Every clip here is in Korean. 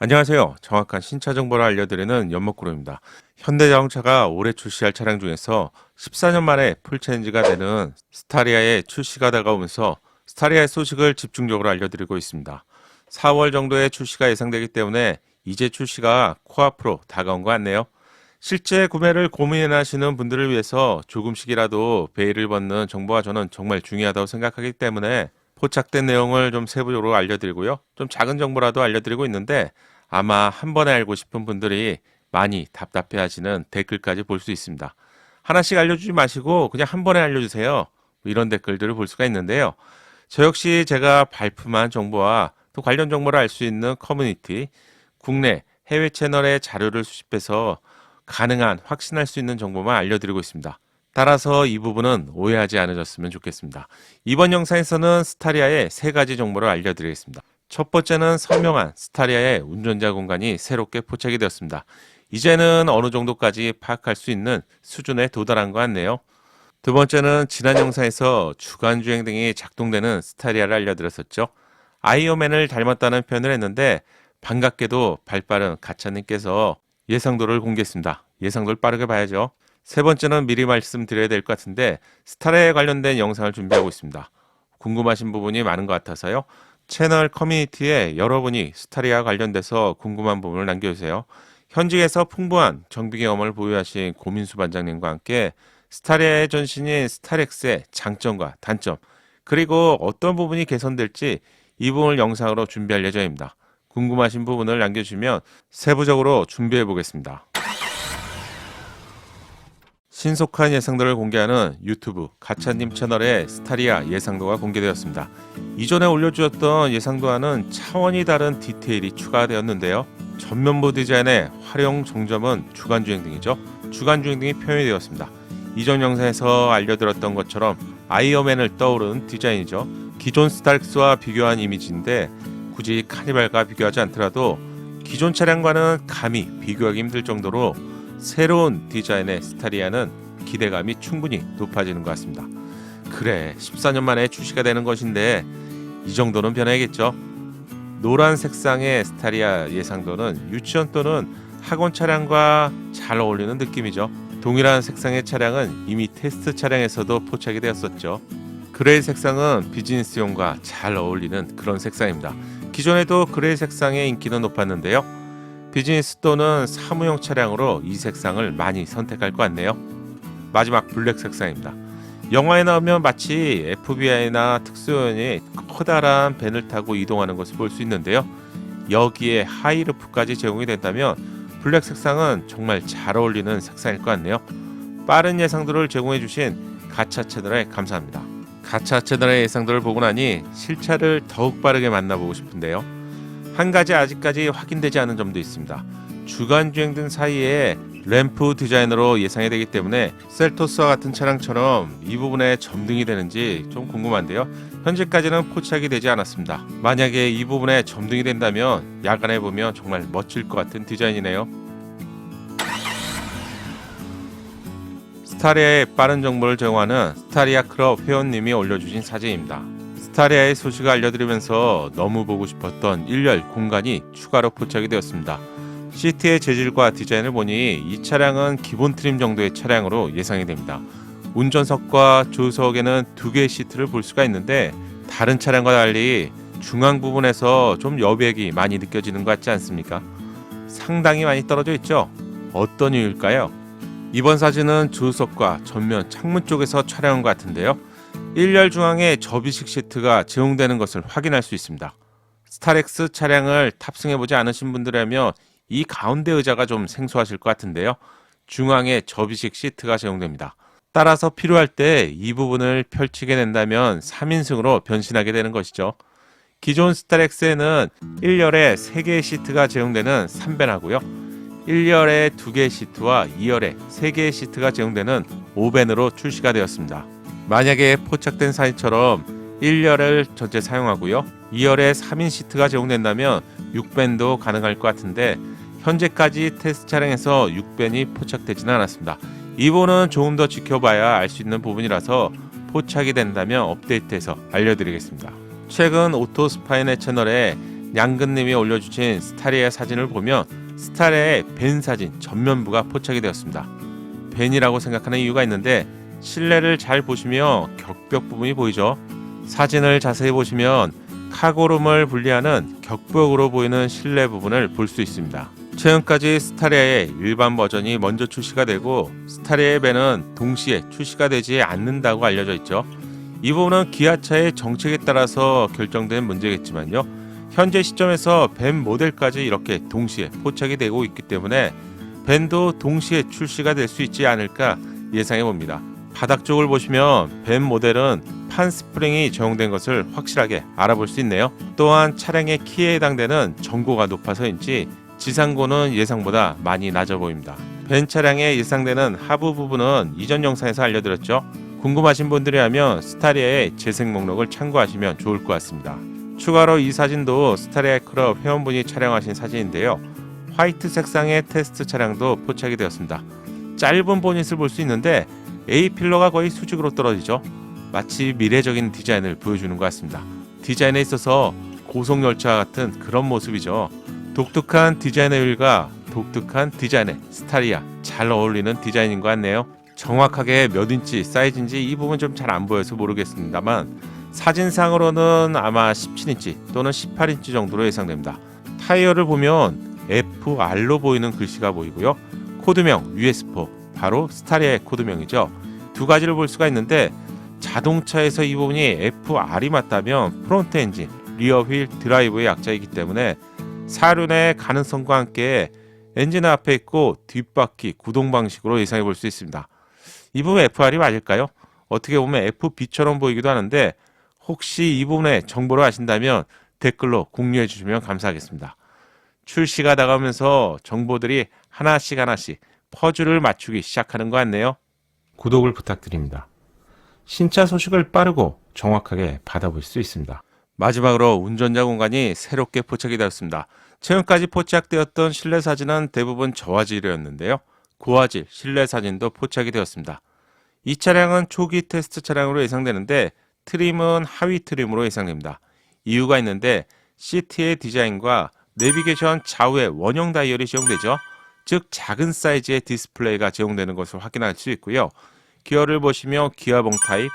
안녕하세요. 정확한 신차 정보를 알려드리는 연목구름입니다. 현대자동차가 올해 출시할 차량 중에서 14년 만에 풀체인지가 되는 스타리아의 출시가 다가오면서 스타리아의 소식을 집중적으로 알려드리고 있습니다. 4월 정도에 출시가 예상되기 때문에 이제 출시가 코앞으로 다가온 것 같네요. 실제 구매를 고민하시는 분들을 위해서 조금씩이라도 베일을 벗는 정보가 저는 정말 중요하다고 생각하기 때문에 포착된 내용을 좀 세부적으로 알려드리고요. 좀 작은 정보라도 알려드리고 있는데 아마 한 번에 알고 싶은 분들이 많이 답답해 하시는 댓글까지 볼 수 있습니다. 하나씩 알려주지 마시고 그냥 한 번에 알려주세요. 뭐 이런 댓글들을 볼 수가 있는데요. 저 역시 제가 발품한 정보와 또 관련 정보를 알 수 있는 커뮤니티, 국내, 해외 채널의 자료를 수집해서 가능한 확신할 수 있는 정보만 알려드리고 있습니다. 따라서 이 부분은 오해하지 않으셨으면 좋겠습니다. 이번 영상에서는 스타리아의 세 가지 정보를 알려드리겠습니다. 첫 번째는 선명한 스타리아의 운전자 공간이 새롭게 포착이 되었습니다. 이제는 어느 정도까지 파악할 수 있는 수준에 도달한 것 같네요. 두 번째는 지난 영상에서 주간주행 등이 작동되는 스타리아를 알려드렸었죠. 아이오맨을 닮았다는 표현을 했는데 반갑게도 발빠른 가차님께서 예상도를 공개했습니다. 예상도를 빠르게 봐야죠. 세 번째는 미리 말씀드려야 될 것 같은데 스타리아에 관련된 영상을 준비하고 있습니다. 궁금하신 부분이 많은 것 같아서요. 채널 커뮤니티에 여러분이 스타리아 관련돼서 궁금한 부분을 남겨주세요. 현직에서 풍부한 정비 경험을 보유하신 고민수 반장님과 함께 스타리아의 전신인 스타렉스의 장점과 단점, 그리고 어떤 부분이 개선될지 이 부분을 영상으로 준비할 예정입니다. 궁금하신 부분을 남겨주시면 세부적으로 준비해 보겠습니다. 신속한 예상도를 공개하는 유튜브 가차님 채널의 스타리아 예상도가 공개되었습니다. 이전에 올려주었던 예상도와는 차원이 다른 디테일이 추가되었는데요. 전면부 디자인의 활용 정점은 주간주행 등이죠. 주간주행 등이 표현이 되었습니다. 이전 영상에서 알려드렸던 것처럼 아이어맨을 떠오르는 디자인이죠. 기존 스타렉스와 비교한 이미지인데 굳이 카니발과 비교하지 않더라도 기존 차량과는 감히 비교하기 힘들 정도로 새로운 디자인의 스타리아는 기대감이 충분히 높아지는 것 같습니다. 그래, 14년 만에 출시가 되는 것인데 이 정도는 변해야겠죠. 노란 색상의 스타리아 예상도는 유치원 또는 학원 차량과 잘 어울리는 느낌이죠. 동일한 색상의 차량은 이미 테스트 차량에서도 포착이 되었었죠. 그레이 색상은 비즈니스용과 잘 어울리는 그런 색상입니다. 기존에도 그레이 색상의 인기는 높았는데요. 비즈니스 또는 사무용 차량으로 이 색상을 많이 선택할 것 같네요. 마지막 블랙 색상입니다. 영화에 나오면 마치 FBI나 특수요원이 커다란 밴을 타고 이동하는 것을 볼 수 있는데요. 여기에 하이루프까지 제공이 된다면 블랙 색상은 정말 잘 어울리는 색상일 것 같네요. 빠른 예상도를 제공해 주신 가차 채널에 감사합니다. 가차 채널의 예상도를 보고 나니 실차를 더욱 빠르게 만나보고 싶은데요. 한 가지 아직까지 확인되지 않은 점도 있습니다. 주간주행 등 사이에 램프 디자인으로 예상이 되기 때문에 셀토스와 같은 차량처럼 이 부분에 점등이 되는지 좀 궁금한데요. 현재까지는 포착이 되지 않았습니다. 만약에 이 부분에 점등이 된다면 야간에 보면 정말 멋질 것 같은 디자인이네요. 스타리아의 빠른 정보를 제공하는 스타리아 클럽 회원님이 올려주신 사진입니다. 스타리아의 소식을 알려드리면서 너무 보고 싶었던 1열 공간이 추가로 포착이 되었습니다. 시트의 재질과 디자인을 보니 이 차량은 기본 트림 정도의 차량으로 예상이 됩니다. 운전석과 조수석에는 2개의 시트를 볼 수가 있는데 다른 차량과 달리 중앙 부분에서 좀 여백이 많이 느껴지는 것 같지 않습니까? 상당히 많이 떨어져 있죠? 어떤 이유일까요? 이번 사진은 조수석과 전면 창문 쪽에서 촬영한 것 같은데요. 1열 중앙에 접이식 시트가 제공되는 것을 확인할 수 있습니다. 스타렉스 차량을 탑승해보지 않으신 분들이라면 이 가운데 의자가 좀 생소하실 것 같은데요. 중앙에 접이식 시트가 제공됩니다. 따라서 필요할 때 이 부분을 펼치게 된다면 3인승으로 변신하게 되는 것이죠. 기존 스타렉스에는 1열에 3개의 시트가 제공되는 3밴하고요. 1열에 2개의 시트와 2열에 3개의 시트가 제공되는 5밴으로 출시가 되었습니다. 만약에 포착된 사진처럼 1열을 전체 사용하고요. 2열에 3인 시트가 제공된다면 6밴도 가능할 것 같은데 현재까지 테스트 차량에서 6밴이 포착되지는 않았습니다. 이 부분은 조금 더 지켜봐야 알 수 있는 부분이라서 포착이 된다면 업데이트해서 알려드리겠습니다. 최근 오토스파인의 채널에 냥근님이 올려주신 스타리아 사진을 보면 스타리아의 벤 사진 전면부가 포착이 되었습니다. 벤이라고 생각하는 이유가 있는데 실내를 잘 보시면 격벽 부분이 보이죠. 사진을 자세히 보시면 카고룸을 분리하는 격벽으로 보이는 실내 부분을 볼 수 있습니다. 최근까지 스타리아의 일반 버전이 먼저 출시가 되고 스타리아의 벤은 동시에 출시가 되지 않는다고 알려져 있죠. 이 부분은 기아차의 정책에 따라서 결정된 문제겠지만요. 현재 시점에서 벤 모델까지 이렇게 동시에 포착이 되고 있기 때문에 벤도 동시에 출시가 될 수 있지 않을까 예상해 봅니다. 바닥 쪽을 보시면 벤 모델은 판 스프링이 적용된 것을 확실하게 알아볼 수 있네요. 또한 차량의 키에 해당되는 전고가 높아서인지 지상고는 예상보다 많이 낮아 보입니다. 벤 차량에 예상되는 하부 부분은 이전 영상에서 알려드렸죠. 궁금하신 분들이라면 스타리아의 재생 목록을 참고하시면 좋을 것 같습니다. 추가로 이 사진도 스타리아 클럽 회원분이 촬영하신 사진인데요. 화이트 색상의 테스트 차량도 포착이 되었습니다. 짧은 보닛을 볼 수 있는데 A필러가 거의 수직으로 떨어지죠. 마치 미래적인 디자인을 보여주는 것 같습니다. 디자인에 있어서 고속열차 같은 그런 모습이죠. 독특한 디자인의 휠과 독특한 디자인의 스타리아, 잘 어울리는 디자인인 것 같네요. 정확하게 몇 인치 사이즈인지 이 부분 좀 잘 안 보여서 모르겠습니다만 사진상으로는 아마 17인치 또는 18인치 정도로 예상됩니다. 타이어를 보면 FR로 보이는 글씨가 보이고요. 코드명 US4, 바로 스타리아의 코드명이죠. 두 가지를 볼 수가 있는데 자동차에서 이 부분이 FR이 맞다면 프론트 엔진, 리어 휠, 드라이브의 약자이기 때문에 사륜의 가능성과 함께 엔진 앞에 있고 뒷바퀴 구동 방식으로 예상해 볼 수 있습니다. 이 부분 FR이 맞을까요? 어떻게 보면 FB처럼 보이기도 하는데 혹시 이 부분의 정보를 아신다면 댓글로 공유해 주시면 감사하겠습니다. 출시가 다가오면서 정보들이 하나씩 퍼즐을 맞추기 시작하는 것 같네요. 구독을 부탁드립니다. 신차 소식을 빠르고 정확하게 받아볼 수 있습니다. 마지막으로 운전자 공간이 새롭게 포착이 되었습니다. 최근까지 포착되었던 실내 사진은 대부분 저화질이었는데요. 고화질 실내 사진도 포착이 되었습니다. 이 차량은 초기 테스트 차량으로 예상되는데 트림은 하위 트림으로 예상됩니다. 이유가 있는데 시트의 디자인과 내비게이션 좌우에 원형 다이얼이 적용되죠. 즉 작은 사이즈의 디스플레이가 적용되는 것을 확인할 수 있고요. 기어를 보시면 기어봉 타입,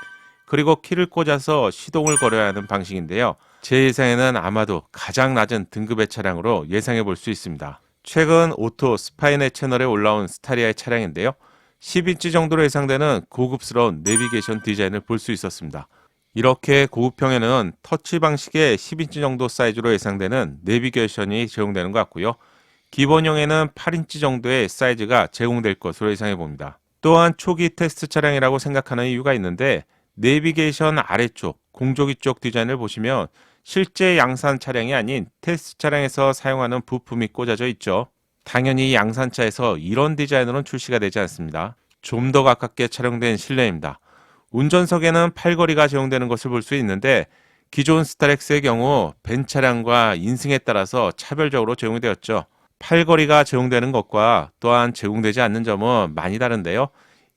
그리고 키를 꽂아서 시동을 걸어야 하는 방식인데요. 제 예상에는 아마도 가장 낮은 등급의 차량으로 예상해 볼 수 있습니다. 최근 오토 스파이넷 채널에 올라온 스타리아의 차량인데요. 10인치 정도로 예상되는 고급스러운 내비게이션 디자인을 볼 수 있었습니다. 이렇게 고급형에는 터치 방식의 10인치 정도 사이즈로 예상되는 내비게이션이 제공되는 것 같고요. 기본형에는 8인치 정도의 사이즈가 제공될 것으로 예상해 봅니다. 또한 초기 테스트 차량이라고 생각하는 이유가 있는데 내비게이션 아래쪽, 공조기 쪽 디자인을 보시면 실제 양산 차량이 아닌 테스트 차량에서 사용하는 부품이 꽂아져 있죠. 당연히 양산차에서 이런 디자인으로는 출시가 되지 않습니다. 좀 더 가깝게 촬영된 실내입니다. 운전석에는 팔걸이가 제공되는 것을 볼 수 있는데 기존 스타렉스의 경우 벤 차량과 인승에 따라서 차별적으로 제공이 되었죠. 팔걸이가 제공되는 것과 또한 제공되지 않는 점은 많이 다른데요.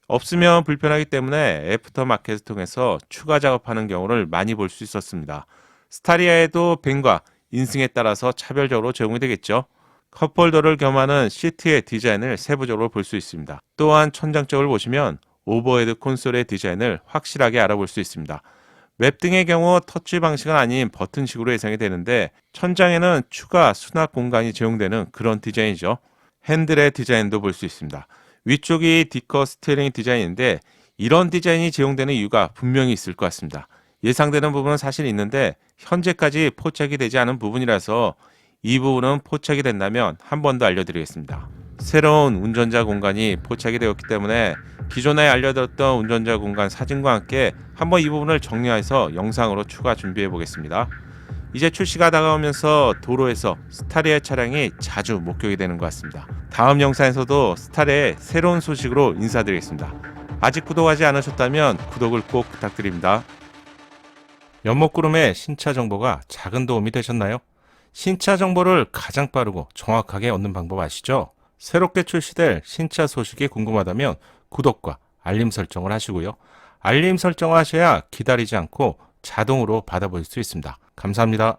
없으면 불편하기 때문에 애프터마켓을 통해서 추가 작업하는 경우를 많이 볼 수 있었습니다. 스타리아에도 벤과 인승에 따라서 차별적으로 제공이 되겠죠. 컵홀더를 겸하는 시트의 디자인을 세부적으로 볼 수 있습니다. 또한 천장 쪽을 보시면 오버헤드 콘솔의 디자인을 확실하게 알아볼 수 있습니다. 웹 등의 경우 터치 방식은 아닌 버튼식으로 예상이 되는데 천장에는 추가 수납 공간이 제공되는 그런 디자인이죠. 핸들의 디자인도 볼 수 있습니다. 위쪽이 디커 스티어링 디자인인데 이런 디자인이 제공되는 이유가 분명히 있을 것 같습니다. 예상되는 부분은 사실 있는데 현재까지 포착이 되지 않은 부분이라서 이 부분은 포착이 된다면 한 번 더 알려드리겠습니다. 새로운 운전자 공간이 포착이 되었기 때문에 기존에 알려드렸던 운전자 공간 사진과 함께 한번 이 부분을 정리해서 영상으로 추가 준비해 보겠습니다. 이제 출시가 다가오면서 도로에서 스타리아 차량이 자주 목격이 되는 것 같습니다. 다음 영상에서도 스타리아의 새로운 소식으로 인사드리겠습니다. 아직 구독하지 않으셨다면 구독을 꼭 부탁드립니다. 연목구름의 신차 정보가 작은 도움이 되셨나요? 신차 정보를 가장 빠르고 정확하게 얻는 방법 아시죠? 새롭게 출시될 신차 소식이 궁금하다면 구독과 알림 설정을 하시고요. 알림 설정을 하셔야 기다리지 않고 자동으로 받아볼 수 있습니다. 감사합니다.